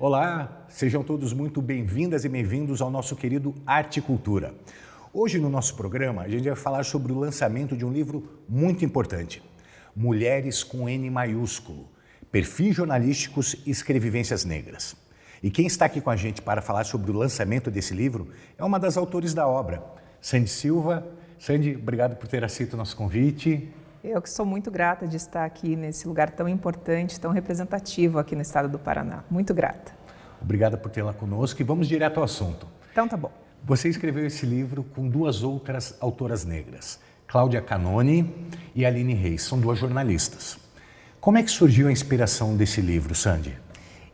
Olá, sejam todos muito bem-vindas e bem-vindos ao nosso querido Arte e Cultura. Hoje no nosso programa a gente vai falar sobre o lançamento de um livro muito importante, Mulheres com N maiúsculo, Perfis Jornalísticos e Escrevivências Negras. E quem está aqui com a gente para falar sobre o lançamento desse livro é uma das autores da obra, Sandy Silva. Sandy, obrigado por ter aceito o nosso convite. Eu que sou muito grata de estar aqui nesse lugar tão importante, tão representativo aqui no estado do Paraná. Muito grata. Obrigada por tê-la conosco e vamos direto ao assunto. Então tá bom. Você escreveu esse livro com duas outras autoras negras, Cláudia Canone e Aline Reis, são duas jornalistas. Como é que surgiu a inspiração desse livro, Sandy?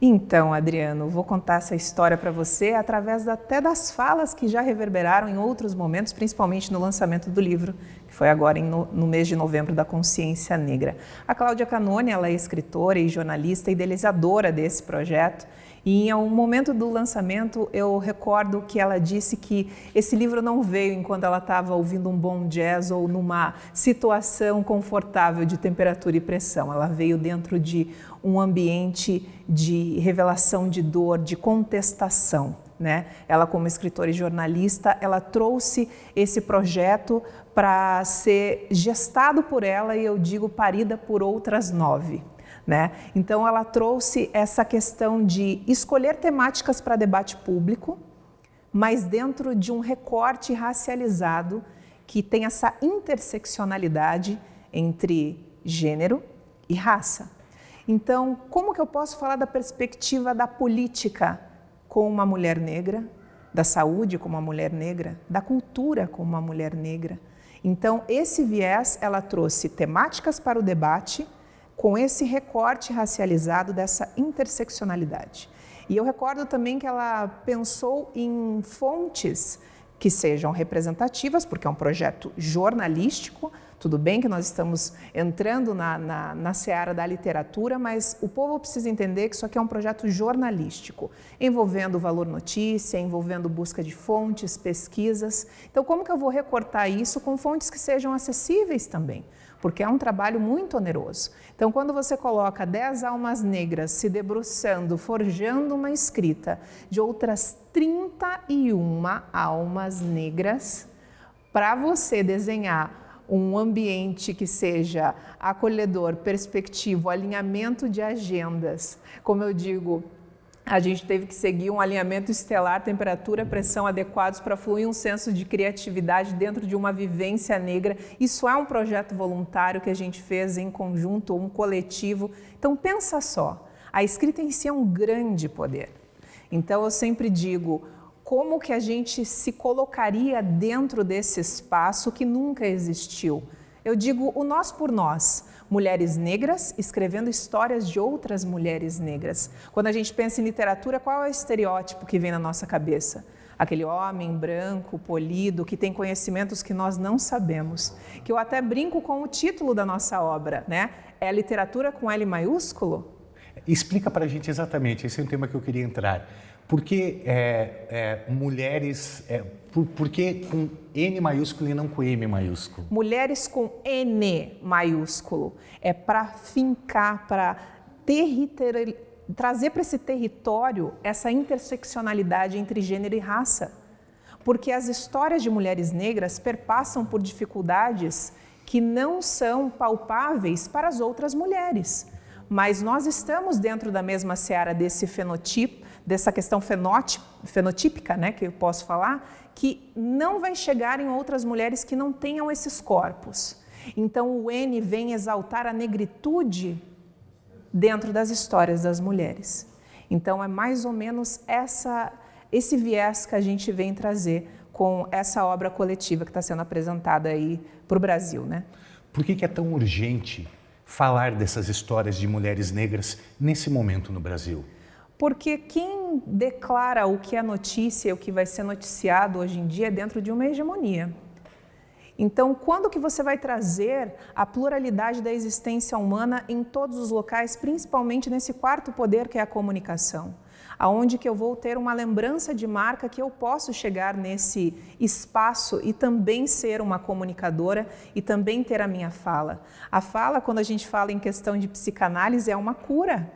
Então, Adriano, vou contar essa história para você através até das falas que já reverberaram em outros momentos, principalmente no lançamento do livro, que foi agora no mês de novembro da Consciência Negra. A Cláudia Canone, ela é escritora e jornalista, idealizadora desse projeto. E em um momento do lançamento, eu recordo que ela disse que esse livro não veio enquanto ela estava ouvindo um bom jazz ou numa situação confortável de temperatura e pressão. Ela veio dentro de um ambiente de revelação de dor, de contestação, né? Ela, como escritora e jornalista, ela trouxe esse projeto para ser gestado por ela e eu digo parida por outras 9. Né? Então ela trouxe essa questão de escolher temáticas para debate público, mas dentro de um recorte racializado que tem essa interseccionalidade entre gênero e raça. Então, como que eu posso falar da perspectiva da política com uma mulher negra, da saúde com uma mulher negra, da cultura com uma mulher negra? Então, esse viés, ela trouxe temáticas para o debate, com esse recorte racializado dessa interseccionalidade. E eu recordo também que ela pensou em fontes que sejam representativas, porque é um projeto jornalístico. Tudo bem que nós estamos entrando na seara da literatura, mas o povo precisa entender que isso aqui é um projeto jornalístico, envolvendo valor notícia, envolvendo busca de fontes, pesquisas. Então, como que eu vou recortar isso com fontes que sejam acessíveis também? Porque é um trabalho muito oneroso. Então, quando você coloca 10 almas negras se debruçando, forjando uma escrita de outras 31 almas negras, para você desenhar um ambiente que seja acolhedor, perspectivo, alinhamento de agendas, como eu digo, a gente teve que seguir um alinhamento estelar, temperatura, pressão adequados para fluir um senso de criatividade dentro de uma vivência negra. Isso é um projeto voluntário que a gente fez em conjunto, um coletivo. Então pensa só, a escrita em si é um grande poder. Então eu sempre digo, como que a gente se colocaria dentro desse espaço que nunca existiu? Eu digo o nós por nós. Mulheres negras escrevendo histórias de outras mulheres negras. Quando a gente pensa em literatura, qual é o estereótipo que vem na nossa cabeça? Aquele homem branco, polido, que tem conhecimentos que nós não sabemos. Que eu até brinco com o título da nossa obra, né? É a literatura com L maiúsculo? Explica para a gente exatamente, esse é um tema que eu queria entrar. Por que mulheres, por que com N maiúsculo e não com M maiúsculo? Mulheres com N maiúsculo é para fincar, para trazer para esse território essa interseccionalidade entre gênero e raça. Porque as histórias de mulheres negras perpassam por dificuldades que não são palpáveis para as outras mulheres. Mas nós estamos dentro da mesma seara desse fenotipo, dessa questão fenotípica, né, que eu posso falar, que não vai chegar em outras mulheres que não tenham esses corpos. Então o N vem exaltar a negritude dentro das histórias das mulheres. Então é mais ou menos esse viés que a gente vem trazer com essa obra coletiva que está sendo apresentada aí para o Brasil, né? Por que é tão urgente falar dessas histórias de mulheres negras nesse momento no Brasil? Porque quem declara o que é notícia, o que vai ser noticiado hoje em dia é dentro de uma hegemonia. Então, quando que você vai trazer a pluralidade da existência humana em todos os locais, principalmente nesse quarto poder que é a comunicação? Aonde que eu vou ter uma lembrança de marca que eu posso chegar nesse espaço e também ser uma comunicadora e também ter a minha fala. A fala, quando a gente fala em questão de psicanálise, é uma cura.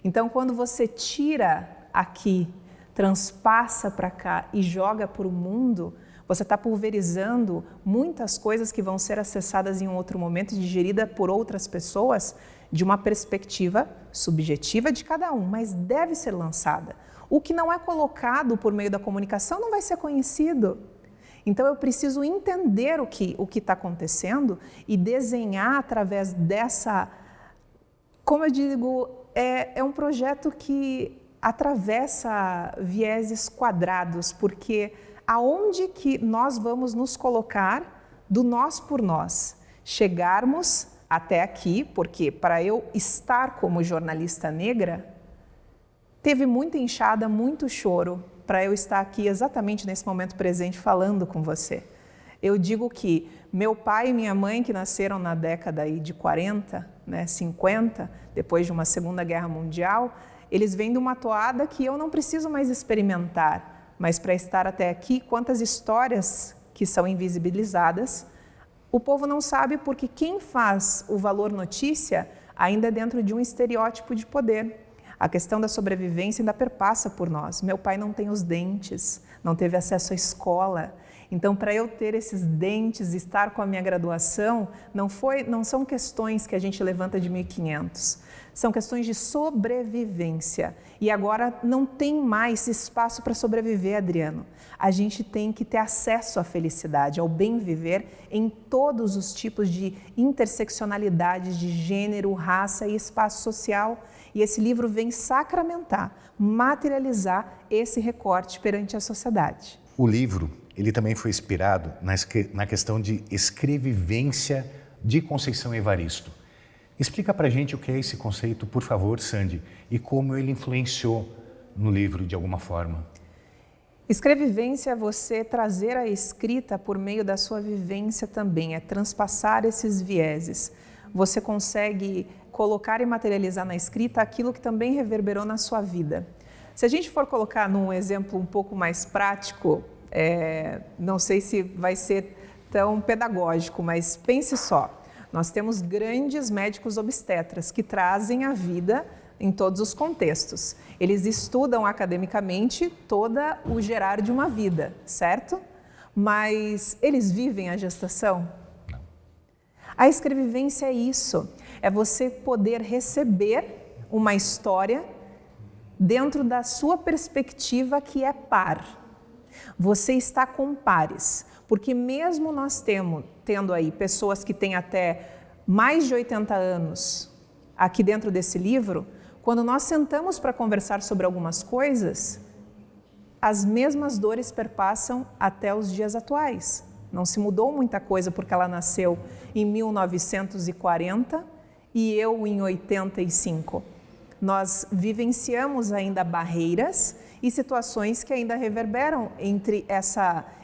Então, quando você tira aqui, transpassa para cá e joga para o mundo, você está pulverizando muitas coisas que vão ser acessadas em um outro momento e digeridas por outras pessoas de uma perspectiva subjetiva de cada um, mas deve ser lançada. O que não é colocado por meio da comunicação não vai ser conhecido. Então eu preciso entender o que está acontecendo e desenhar através dessa... Como eu digo, é um projeto que atravessa vieses quadrados, porque aonde que nós vamos nos colocar do nós por nós? Chegarmos até aqui, porque para eu estar como jornalista negra, teve muita enxada, muito choro, para eu estar aqui exatamente nesse momento presente falando com você. Eu digo que meu pai e minha mãe, que nasceram na década aí de 40, 50, depois de uma Segunda Guerra Mundial, eles vêm de uma toada que eu não preciso mais experimentar, mas para estar até aqui, quantas histórias que são invisibilizadas, o povo não sabe porque quem faz o valor notícia ainda é dentro de um estereótipo de poder. A questão da sobrevivência ainda perpassa por nós. Meu pai não tem os dentes, não teve acesso à escola. Então, para eu ter esses dentes, estar com a minha graduação, não são questões que a gente levanta de 1500. São questões de sobrevivência. E agora não tem mais espaço para sobreviver, Adriano. A gente tem que ter acesso à felicidade, ao bem viver em todos os tipos de interseccionalidades de gênero, raça e espaço social. E esse livro vem sacramentar, materializar esse recorte perante a sociedade. O livro, ele também foi inspirado na questão de escrevivência de Conceição Evaristo. Explica pra gente o que é esse conceito, por favor, Sandy, e como ele influenciou no livro de alguma forma. Escrevivência é você trazer a escrita por meio da sua vivência também, é transpassar esses vieses. Você consegue colocar e materializar na escrita aquilo que também reverberou na sua vida. Se a gente for colocar num exemplo um pouco mais prático, não sei se vai ser tão pedagógico, mas pense só. Nós temos grandes médicos obstetras que trazem a vida em todos os contextos. Eles estudam academicamente todo o gerar de uma vida, certo? Mas eles vivem a gestação? Não. A escrevivência é isso, é você poder receber uma história dentro da sua perspectiva que é par. Você está com pares, porque mesmo nós tendo aí pessoas que têm até mais de 80 anos aqui dentro desse livro, quando nós sentamos para conversar sobre algumas coisas, as mesmas dores perpassam até os dias atuais. Não se mudou muita coisa porque ela nasceu em 1940 e eu em 85. Nós vivenciamos ainda barreiras e situações que ainda reverberam entre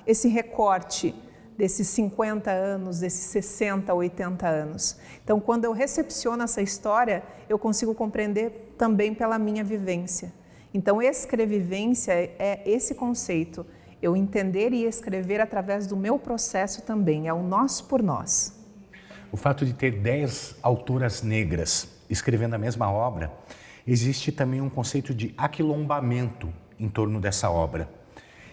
esse recorte desses 50 anos, desses 60, 80 anos. Então, quando eu recepciono essa história, eu consigo compreender também pela minha vivência. Então, escrevivência é esse conceito, eu entender e escrever através do meu processo também, é o nós por nós. O fato de ter 10 autoras negras escrevendo a mesma obra, existe também um conceito de aquilombamento em torno dessa obra.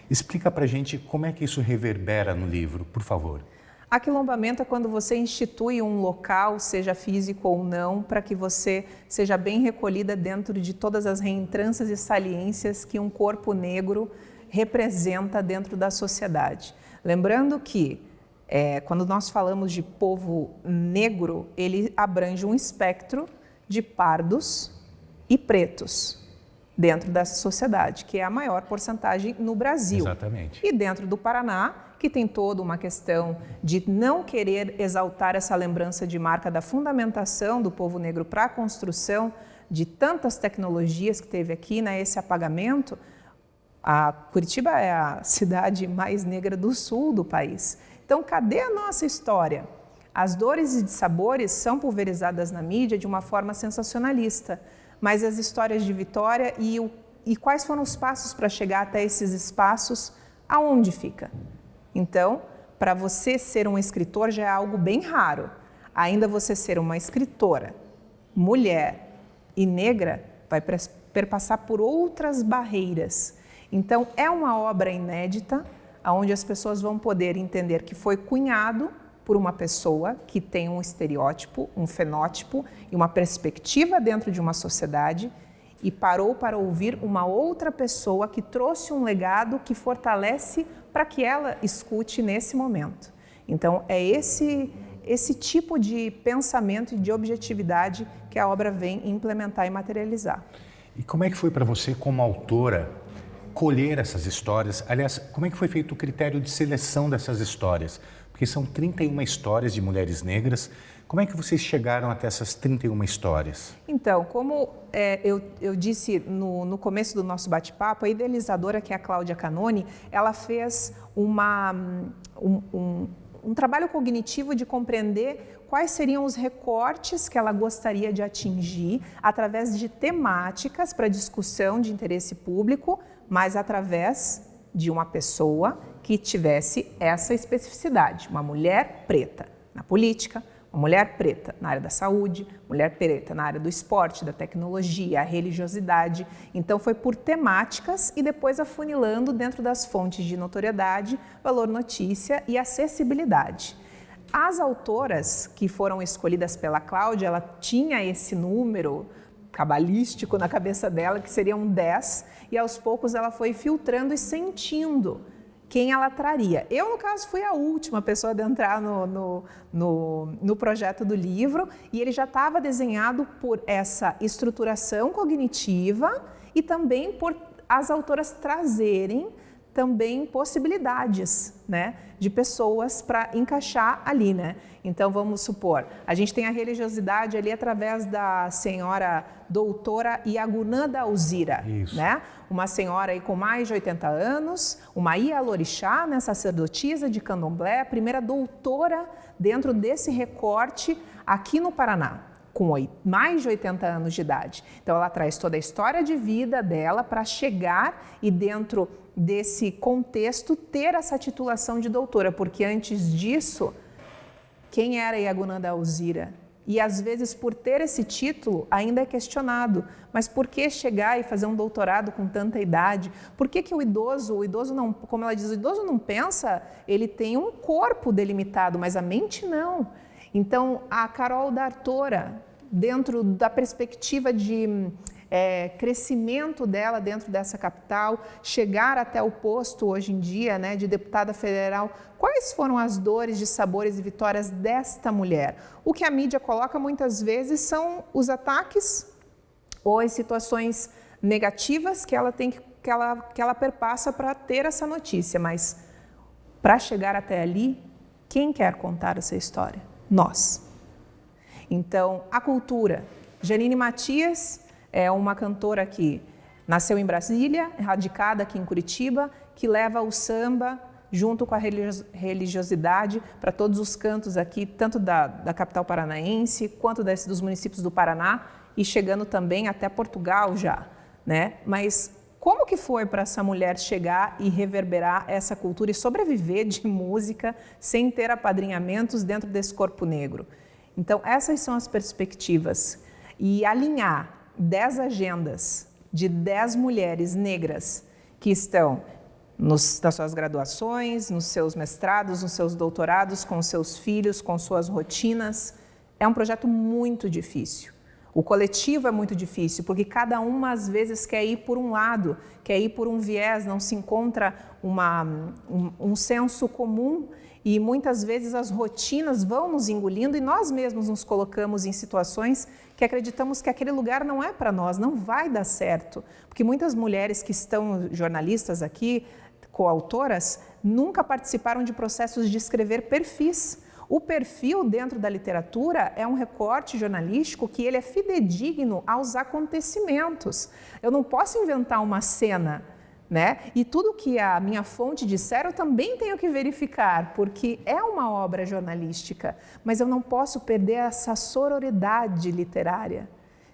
Explica pra gente como é que isso reverbera no livro, por favor. Aquilombamento é quando você institui um local, seja físico ou não, para que você seja bem recolhida dentro de todas as reentrâncias e saliências que um corpo negro representa dentro da sociedade. Lembrando que, quando nós falamos de povo negro, ele abrange um espectro de pardos e pretos dentro dessa sociedade, que é a maior porcentagem no Brasil. Exatamente. E dentro do Paraná, que tem toda uma questão de não querer exaltar essa lembrança de marca da fundamentação do povo negro para a construção de tantas tecnologias que teve aqui, esse apagamento. A Curitiba é a cidade mais negra do sul do país. Então, cadê a nossa história? As dores e dissabores são pulverizadas na mídia de uma forma sensacionalista, mas as histórias de vitória e quais foram os passos para chegar até esses espaços, aonde fica? Então, para você ser um escritor já é algo bem raro. Ainda você ser uma escritora, mulher e negra, vai perpassar por outras barreiras. Então, é uma obra inédita, onde as pessoas vão poder entender que foi cunhado por uma pessoa que tem um estereótipo, um fenótipo e uma perspectiva dentro de uma sociedade e parou para ouvir uma outra pessoa que trouxe um legado que fortalece para que ela escute nesse momento. Então, é esse tipo de pensamento e de objetividade que a obra vem implementar e materializar. E como é que foi para você, como autora, colher essas histórias? Aliás, como é que foi feito o critério de seleção dessas histórias? Porque são 31 histórias de mulheres negras. Como é que vocês chegaram até essas 31 histórias? Então, como eu disse no começo do nosso bate-papo, a idealizadora, que é a Cláudia Canoni, ela fez um trabalho cognitivo de compreender quais seriam os recortes que ela gostaria de atingir através de temáticas para discussão de interesse público, mas através de uma pessoa que tivesse essa especificidade, uma mulher preta na política, uma mulher preta na área da saúde, mulher preta na área do esporte, da tecnologia, a religiosidade. Então foi por temáticas e depois afunilando dentro das fontes de notoriedade, valor notícia e acessibilidade. As autoras que foram escolhidas pela Cláudia, ela tinha esse número cabalístico na cabeça dela, que seriam 10, e aos poucos ela foi filtrando e sentindo quem ela traria. Eu, no caso, fui a última pessoa a entrar no projeto do livro, e ele já estava desenhado por essa estruturação cognitiva e também por as autoras trazerem também possibilidades, né, de pessoas para encaixar ali, né? Então, vamos supor, a gente tem a religiosidade ali através da senhora doutora Iagunã Alzira, né? Uma senhora aí com mais de 80 anos, uma Ialorixá, né, sacerdotisa de candomblé, a primeira doutora dentro desse recorte aqui no Paraná, com mais de 80 anos de idade. Então, ela traz toda a história de vida dela para chegar e dentro desse contexto ter essa titulação de doutora, porque antes disso, quem era Iagunã Alzira? E às vezes por ter esse título ainda é questionado, mas por que chegar e fazer um doutorado com tanta idade? Por que o idoso não, como ela diz, o idoso não pensa, ele tem um corpo delimitado, mas a mente não. Então, a Carol D'Artora, dentro da perspectiva de crescimento dela dentro dessa capital, chegar até o posto hoje em dia, né, de deputada federal, quais foram as dores, de sabores e vitórias desta mulher? O que a mídia coloca muitas vezes são os ataques ou as situações negativas que ela tem que ela perpassa para ter essa notícia, mas para chegar até ali, quem quer contar essa história? Nós. Então, a cultura. Janine Matias é uma cantora que nasceu em Brasília, radicada aqui em Curitiba, que leva o samba junto com a religiosidade para todos os cantos aqui, tanto da capital paranaense, quanto dos municípios do Paraná, e chegando também até Portugal já, né? Mas como que foi para essa mulher chegar e reverberar essa cultura e sobreviver de música sem ter apadrinhamentos dentro desse corpo negro? Então, essas são as perspectivas. E alinhar 10 agendas de 10 mulheres negras que estão nas suas graduações, nos seus mestrados, nos seus doutorados, com seus filhos, com suas rotinas, é um projeto muito difícil. O coletivo é muito difícil, porque cada uma às vezes quer ir por um lado, quer ir por um viés, não se encontra um senso comum. E muitas vezes as rotinas vão nos engolindo e nós mesmos nos colocamos em situações que acreditamos que aquele lugar não é para nós, não vai dar certo. Porque muitas mulheres que estão jornalistas aqui, coautoras, nunca participaram de processos de escrever perfis. O perfil dentro da literatura é um recorte jornalístico que ele é fidedigno aos acontecimentos. Eu não posso inventar uma cena, né? E tudo que a minha fonte disser eu também tenho que verificar, porque é uma obra jornalística, mas eu não posso perder essa sororidade literária,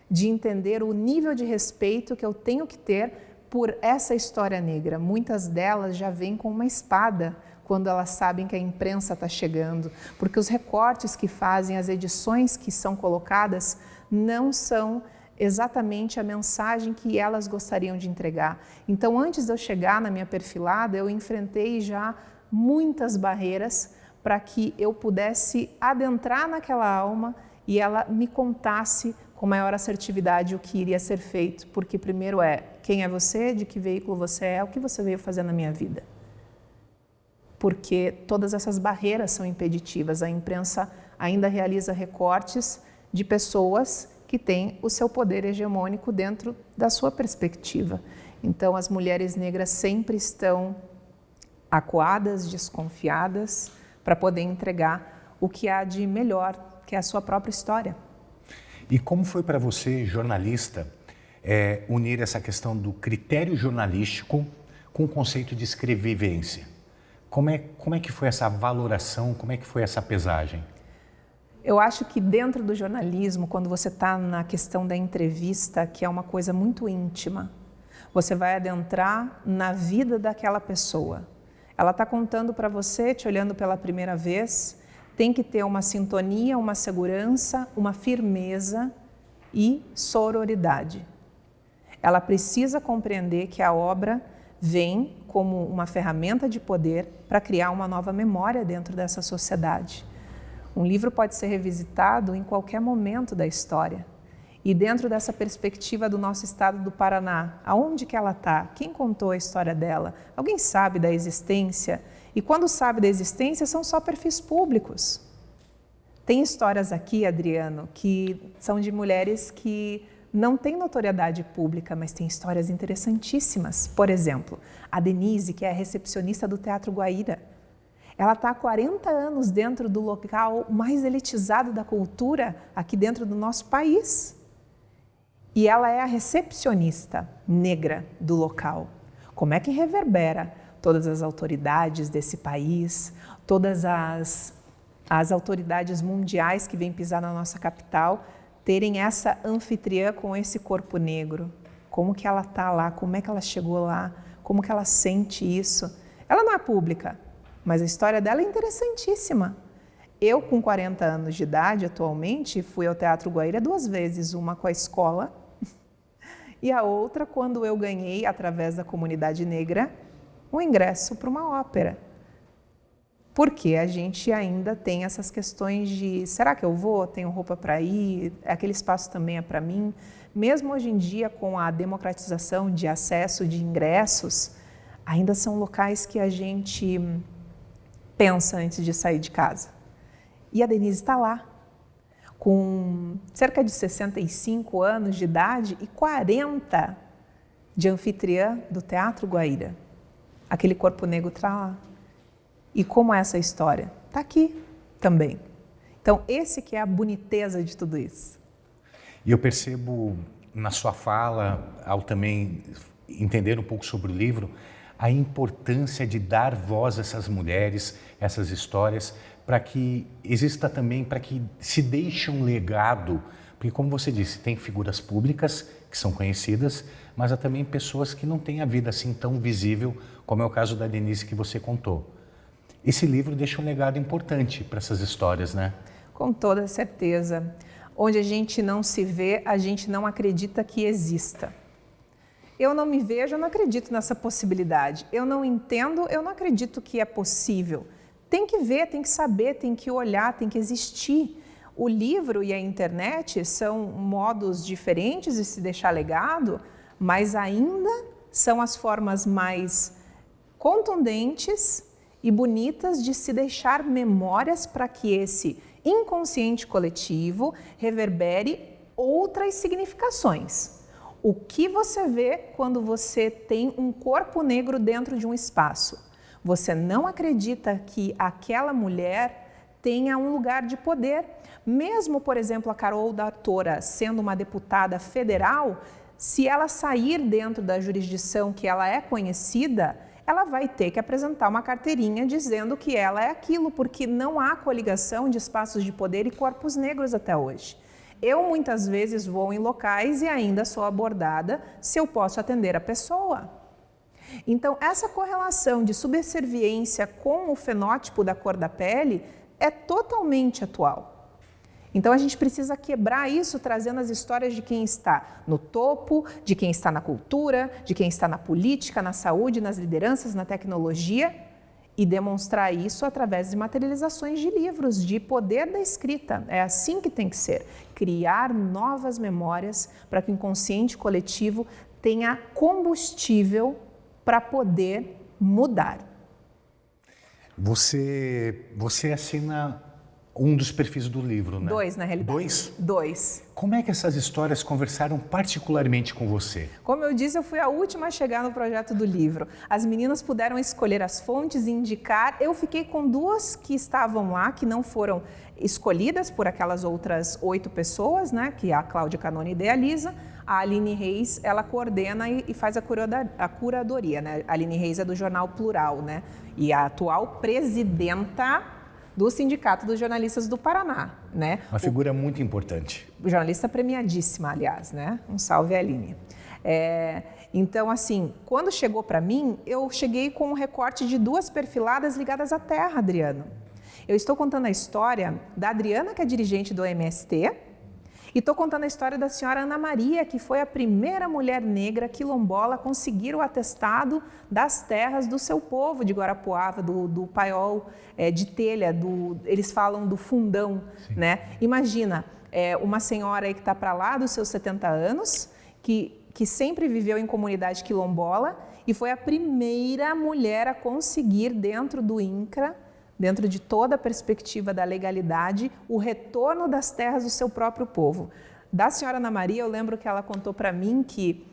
de entender o nível de respeito que eu tenho que ter por essa história negra. Muitas delas já vêm com uma espada quando elas sabem que a imprensa está chegando, porque os recortes que fazem, as edições que são colocadas, não são exatamente a mensagem que elas gostariam de entregar. Então, antes de eu chegar na minha perfilada, eu enfrentei já muitas barreiras para que eu pudesse adentrar naquela alma e ela me contasse com maior assertividade o que iria ser feito, porque primeiro é quem é você, de que veículo você é, o que você veio fazer na minha vida. Porque todas essas barreiras são impeditivas. A imprensa ainda realiza recortes de pessoas que têm o seu poder hegemônico dentro da sua perspectiva. Então, as mulheres negras sempre estão acuadas, desconfiadas, para poder entregar o que há de melhor, que é a sua própria história. E como foi para você, jornalista, unir essa questão do critério jornalístico com o conceito de escrevivência? Como é que foi essa valoração, como é que foi essa pesagem? Eu acho que dentro do jornalismo, quando você está na questão da entrevista, que é uma coisa muito íntima, você vai adentrar na vida daquela pessoa. Ela está contando para você, te olhando pela primeira vez, tem que ter uma sintonia, uma segurança, uma firmeza e sororidade. Ela precisa compreender que a obra vem como uma ferramenta de poder para criar uma nova memória dentro dessa sociedade. Um livro pode ser revisitado em qualquer momento da história. E dentro dessa perspectiva do nosso estado do Paraná, aonde que ela está? Quem contou a história dela? Alguém sabe da existência? E quando sabe da existência, são só perfis públicos. Tem histórias aqui, Adriano, que são de mulheres que não têm notoriedade pública, mas tem histórias interessantíssimas. Por exemplo, a Denise, que é a recepcionista do Teatro Guaíra. Ela está há 40 anos dentro do local mais elitizado da cultura aqui dentro do nosso país. E ela é a recepcionista negra do local. Como é que reverbera todas as autoridades desse país, todas as autoridades mundiais que vêm pisar na nossa capital, terem essa anfitriã com esse corpo negro? Como que ela está lá? Como é que ela chegou lá? Como que ela sente isso? Ela não é pública, mas a história dela é interessantíssima. Eu, com 40 anos de idade, atualmente, fui ao Teatro Guaíra 2 vezes, uma com a escola e a outra quando eu ganhei, através da comunidade negra, um ingresso para uma ópera. Porque a gente ainda tem essas questões de, será que eu vou? Tenho roupa para ir? Aquele espaço também é para mim? Mesmo hoje em dia, com a democratização de acesso de ingressos, ainda são locais que a gente pensa antes de sair de casa. E a Denise está lá, com cerca de 65 anos de idade e 40 de anfitriã do Teatro Guaíra. Aquele corpo negro está lá. E como é essa história? Está aqui também. Então, esse que é a boniteza de tudo isso. E eu percebo na sua fala, ao também entender um pouco sobre o livro, a importância de dar voz a essas mulheres, essas histórias, para que exista também, para que se deixe um legado, porque como você disse, tem figuras públicas que são conhecidas, mas há também pessoas que não têm a vida assim tão visível, como é o caso da Denise que você contou. Esse livro deixa um legado importante para essas histórias, né? Com toda certeza. Onde a gente não se vê, a gente não acredita que exista. Eu não me vejo, eu não acredito nessa possibilidade. Eu não entendo, eu não acredito que é possível. Tem que ver, tem que saber, tem que olhar, tem que existir. O livro e a internet são modos diferentes de se deixar legado, mas ainda são as formas mais contundentes e bonitas de se deixar memórias para que esse inconsciente coletivo reverbere outras significações. O que você vê quando você tem um corpo negro dentro de um espaço? Você não acredita que aquela mulher tenha um lugar de poder. Mesmo, por exemplo, a Carol da Tora sendo uma deputada federal, se ela sair dentro da jurisdição que ela é conhecida, ela vai ter que apresentar uma carteirinha dizendo que ela é aquilo, porque não há coligação de espaços de poder e corpos negros até hoje. Eu muitas vezes vou em locais e ainda sou abordada se eu posso atender a pessoa. Então, essa correlação de subserviência com o fenótipo da cor da pele é totalmente atual. Então a gente precisa quebrar isso trazendo as histórias de quem está no topo, de quem está na cultura, de quem está na política, na saúde, nas lideranças, na tecnologia e demonstrar isso através de materializações de livros, de poder da escrita. É assim que tem que ser. Criar novas memórias para que o inconsciente coletivo tenha combustível para poder mudar. Você assina um dos perfis do livro, né? 2, na realidade. 2? 2. Como é que essas histórias conversaram particularmente com você? Como eu disse, eu fui a última a chegar no projeto do livro. As meninas puderam escolher as fontes e indicar. Eu fiquei com 2 que estavam lá, que não foram escolhidas por aquelas outras 8 pessoas, né? Que a Cláudia Canone idealiza. A Aline Reis, ela coordena e faz a curadoria, né? A Aline Reis é do Jornal Plural, né? E a atual presidenta do Sindicato dos Jornalistas do Paraná, né? Uma figura muito importante. Jornalista premiadíssima, aliás, né? Um salve, Aline. Então, assim, quando chegou para mim, eu cheguei com um recorte de 2 perfiladas ligadas à terra, Adriano. Eu estou contando a história da Adriana, que é dirigente do MST, e estou contando a história da senhora Ana Maria, que foi a primeira mulher negra quilombola a conseguir o atestado das terras do seu povo de Guarapuava, do paiol de telha, eles falam do fundão, né? Imagina, uma senhora aí que está para lá dos seus 70 anos, que sempre viveu em comunidade quilombola e foi a primeira mulher a conseguir dentro do INCRA, dentro de toda a perspectiva da legalidade, o retorno das terras do seu próprio povo. Da senhora Ana Maria, eu lembro que ela contou para mim que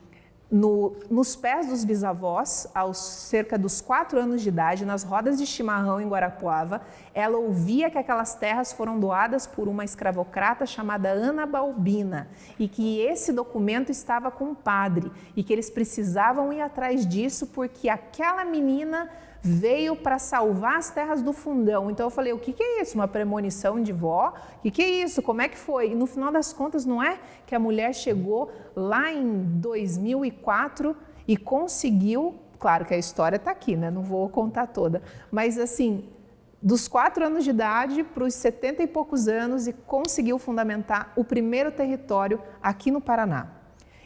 nos pés dos bisavós, aos cerca dos 4 anos de idade, nas rodas de chimarrão em Guarapuava, ela ouvia que aquelas terras foram doadas por uma escravocrata chamada Ana Balbina e que esse documento estava com o padre e que eles precisavam ir atrás disso porque aquela menina veio para salvar as terras do fundão. Então eu falei, o que é isso? Uma premonição de vó? O que é isso? Como é que foi? E no final das contas, não é que a mulher chegou lá em 2004 e conseguiu, claro que a história está aqui, né? Não vou contar toda, mas assim, dos 4 anos de idade para os 70 e poucos anos e conseguiu fundamentar o primeiro território aqui no Paraná.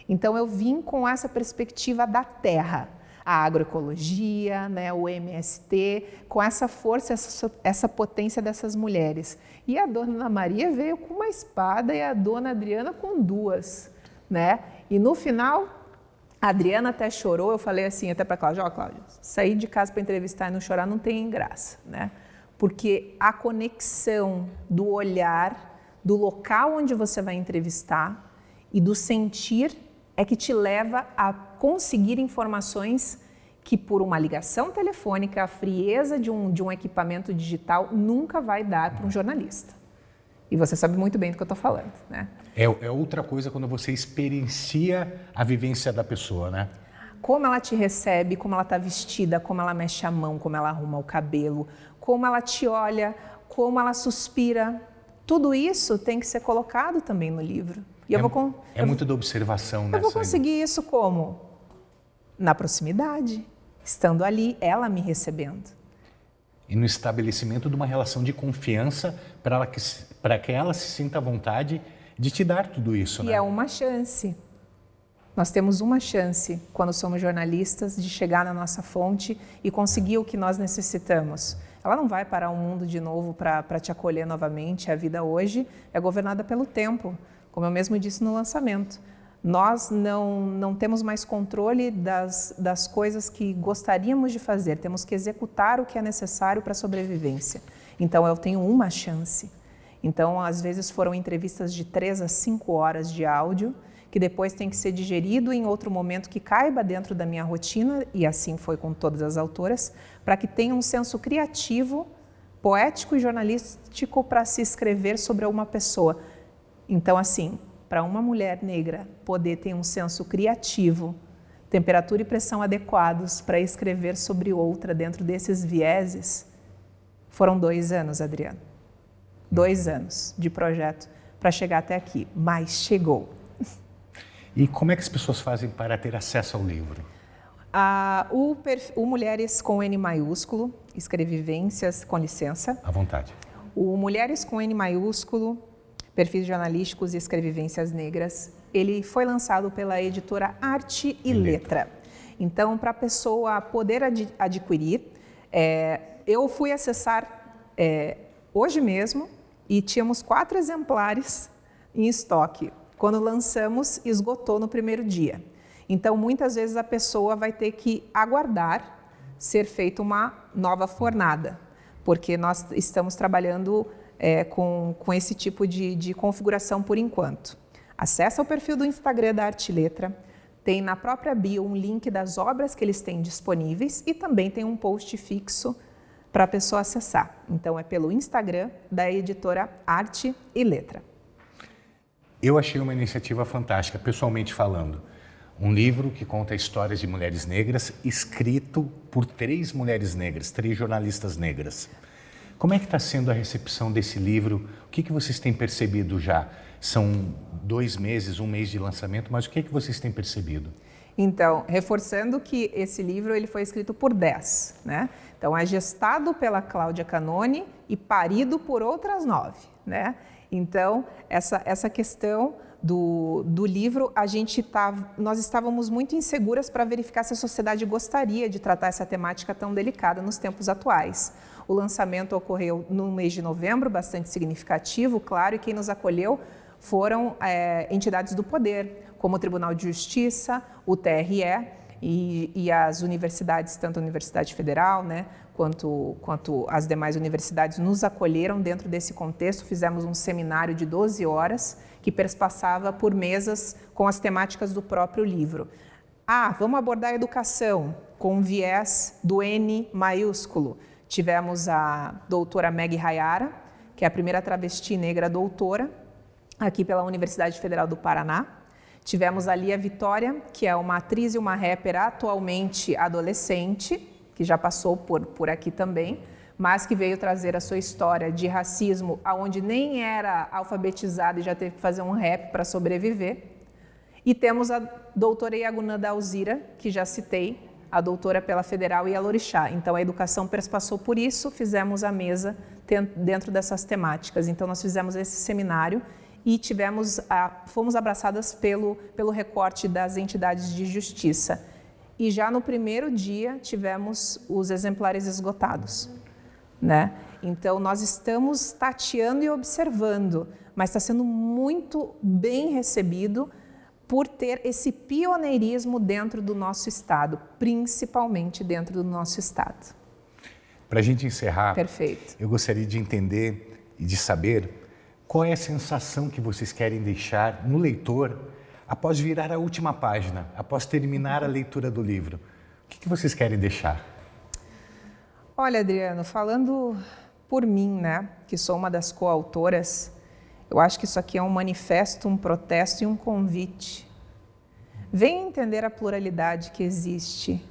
Então eu vim com essa perspectiva da terra, a agroecologia, né, o MST, com essa força, essa potência dessas mulheres. E a dona Ana Maria veio com uma espada e a dona Adriana com 2, né? E no final, a Adriana até chorou, eu falei assim até para a Cláudia, Cláudia, sair de casa para entrevistar e não chorar não tem graça, né? Porque a conexão do olhar, do local onde você vai entrevistar e do sentir é que te leva a conseguir informações que por uma ligação telefônica, a frieza de um equipamento digital nunca vai dar para um jornalista. E você sabe muito bem do que eu estou falando, né? É outra coisa quando você experiencia a vivência da pessoa, né? Como ela te recebe, como ela está vestida, como ela mexe a mão, como ela arruma o cabelo, como ela te olha, como ela suspira. Tudo isso tem que ser colocado também no livro. E muito da observação, né? Eu vou conseguir isso como? Na proximidade, estando ali, ela me recebendo. E no estabelecimento de uma relação de confiança para que ela se sinta à vontade de te dar tudo isso, né? E é uma chance. Nós temos uma chance, quando somos jornalistas, de chegar na nossa fonte e conseguir o que nós necessitamos. Ela não vai parar o mundo de novo para te acolher novamente. A vida hoje é governada pelo tempo, como eu mesmo disse no lançamento. Nós não temos mais controle das coisas que gostaríamos de fazer, temos que executar o que é necessário para a sobrevivência. Então, eu tenho uma chance. Então, às vezes foram entrevistas de 3 a 5 horas de áudio, que depois tem que ser digerido em outro momento que caiba dentro da minha rotina, e assim foi com todas as autoras, para que tenha um senso criativo, poético e jornalístico para se escrever sobre uma pessoa. Então, assim, para uma mulher negra poder ter um senso criativo, temperatura e pressão adequados para escrever sobre outra dentro desses vieses, foram 2 anos, Adriano. 2 anos de projeto para chegar até aqui, mas chegou. E como é que as pessoas fazem para ter acesso ao livro? O Mulheres com N maiúsculo, Escrevivências, com licença. À vontade. O Mulheres com N maiúsculo Perfis Jornalísticos e Escrevivências Negras. Ele foi lançado pela editora Arte e Letra. Então, para a pessoa poder adquirir, eu fui acessar hoje mesmo e tínhamos 4 exemplares em estoque. Quando lançamos, esgotou no primeiro dia. Então, muitas vezes a pessoa vai ter que aguardar ser feita uma nova fornada, porque nós estamos trabalhando com esse tipo de configuração por enquanto. Acesse o perfil do Instagram da Arte e Letra, tem na própria bio um link das obras que eles têm disponíveis e também tem um post fixo para a pessoa acessar. Então é pelo Instagram da editora Arte e Letra. Eu achei uma iniciativa fantástica, pessoalmente falando. Um livro que conta histórias de mulheres negras, escrito por 3 mulheres negras, 3 jornalistas negras. Como é que está sendo a recepção desse livro? O que vocês têm percebido já? São 2 meses, 1 mês de lançamento, mas o que vocês têm percebido? Então, reforçando que esse livro ele foi escrito por 10, né? Então, é gestado pela Cláudia Canone e parido por outras 9, né? Então, essa questão do livro, nós estávamos muito inseguras para verificar se a sociedade gostaria de tratar essa temática tão delicada nos tempos atuais. O lançamento ocorreu no mês de novembro, bastante significativo, claro, e quem nos acolheu foram entidades do poder, como o Tribunal de Justiça, o TRE e as universidades, tanto a Universidade Federal, né, quanto as demais universidades, nos acolheram dentro desse contexto. Fizemos um seminário de 12 horas que perspassava por mesas com as temáticas do próprio livro. Vamos abordar a educação com viés do N maiúsculo. Tivemos a doutora Meg Hayara, que é a primeira travesti negra doutora, aqui pela Universidade Federal do Paraná. Tivemos a Lia Vitória, que é uma atriz e uma rapper atualmente adolescente, que já passou por aqui também, mas que veio trazer a sua história de racismo, onde nem era alfabetizada e já teve que fazer um rap para sobreviver. E temos a doutora Iagunanda Alzira, que já citei, a doutora pela Federal e a Lorixá. Então, a educação perspassou por isso, fizemos a mesa dentro dessas temáticas. Então, nós fizemos esse seminário e fomos abraçadas pelo recorte das entidades de justiça. E já no primeiro dia tivemos os exemplares esgotados, né? Então, nós estamos tateando e observando, mas está sendo muito bem recebido por ter esse pioneirismo dentro do nosso estado, principalmente dentro do nosso estado. Para a gente encerrar, Perfeito. Eu gostaria de entender e de saber qual é a sensação que vocês querem deixar no leitor após virar a última página, após terminar a leitura do livro. O que vocês querem deixar? Olha, Adriano, falando por mim, né, que sou uma das coautoras, eu acho que isso aqui é um manifesto, um protesto e um convite. Venha entender a pluralidade que existe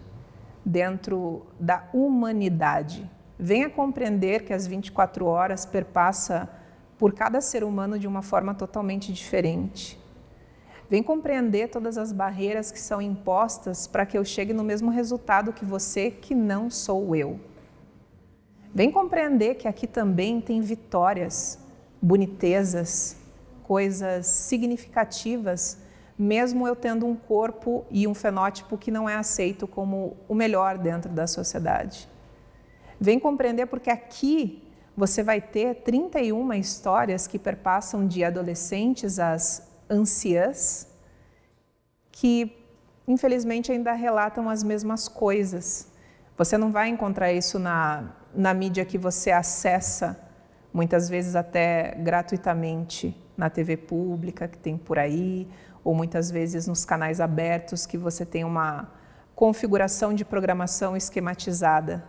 dentro da humanidade. Venha compreender que as 24 horas perpassa por cada ser humano de uma forma totalmente diferente. Vem compreender todas as barreiras que são impostas para que eu chegue no mesmo resultado que você, que não sou eu. Vem compreender que aqui também tem vitórias, bonitezas, coisas significativas, mesmo eu tendo um corpo e um fenótipo que não é aceito como o melhor dentro da sociedade. Vem compreender porque aqui você vai ter 31 histórias que perpassam de adolescentes às anciãs, que infelizmente ainda relatam as mesmas coisas. Você não vai encontrar isso na mídia que você acessa, muitas vezes até gratuitamente, na TV pública que tem por aí, ou muitas vezes nos canais abertos que você tem uma configuração de programação esquematizada.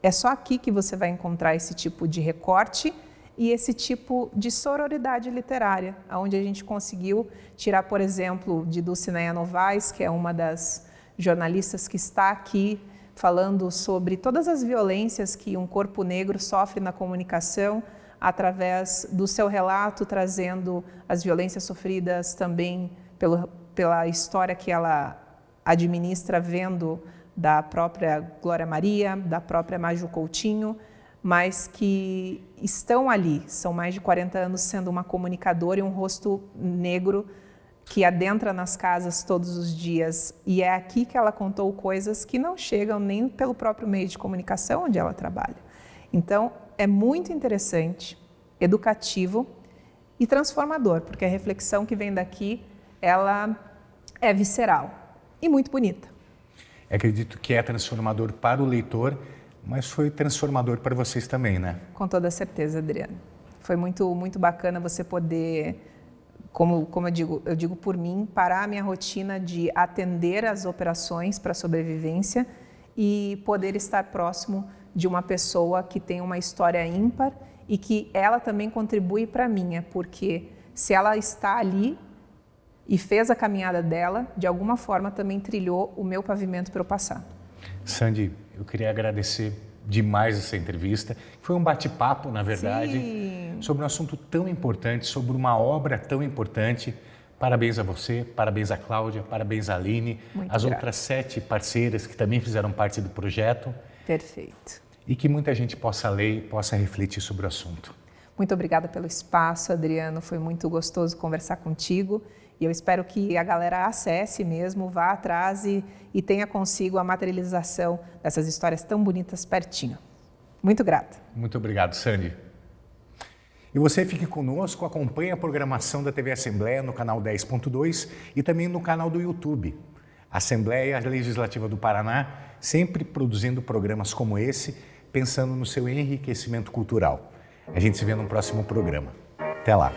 É só aqui que você vai encontrar esse tipo de recorte e esse tipo de sororidade literária, onde a gente conseguiu tirar, por exemplo, de Dulcineia Novaes, que é uma das jornalistas que está aqui falando sobre todas as violências que um corpo negro sofre na comunicação, através do seu relato, trazendo as violências sofridas também pela história que ela administra, vendo da própria Glória Maria, da própria Maju Coutinho, mas que estão ali. São mais de 40 anos sendo uma comunicadora e um rosto negro que adentra nas casas todos os dias. E é aqui que ela contou coisas que não chegam nem pelo próprio meio de comunicação onde ela trabalha. Então, é muito interessante, educativo e transformador, porque a reflexão que vem daqui, ela é visceral e muito bonita. Acredito que é transformador para o leitor, mas foi transformador para vocês também, né? Com toda certeza, Adriano. Foi muito, muito bacana você poder, como eu digo por mim, parar a minha rotina de atender as operações para sobrevivência e poder estar próximo de uma pessoa que tem uma história ímpar e que ela também contribui para a minha, porque se ela está ali e fez a caminhada dela, de alguma forma também trilhou o meu pavimento para eu passar. Sandy, eu queria agradecer demais essa entrevista. Foi um bate-papo, na verdade, Sim. sobre um assunto tão importante, sobre uma obra tão importante. Parabéns a você, parabéns a Cláudia, parabéns a Aline, as outras 7 parceiras que também fizeram parte do projeto. Perfeito. E que muita gente possa ler e possa refletir sobre o assunto. Muito obrigada pelo espaço, Adriano. Foi muito gostoso conversar contigo. E eu espero que a galera acesse mesmo, vá atrás e tenha consigo a materialização dessas histórias tão bonitas pertinho. Muito grata. Muito obrigado, Sandy. E você fique conosco, acompanhe a programação da TV Assembleia no canal 10.2 e também no canal do YouTube. Assembleia Legislativa do Paraná, sempre produzindo programas como esse, pensando no seu enriquecimento cultural. A gente se vê no próximo programa. Até lá!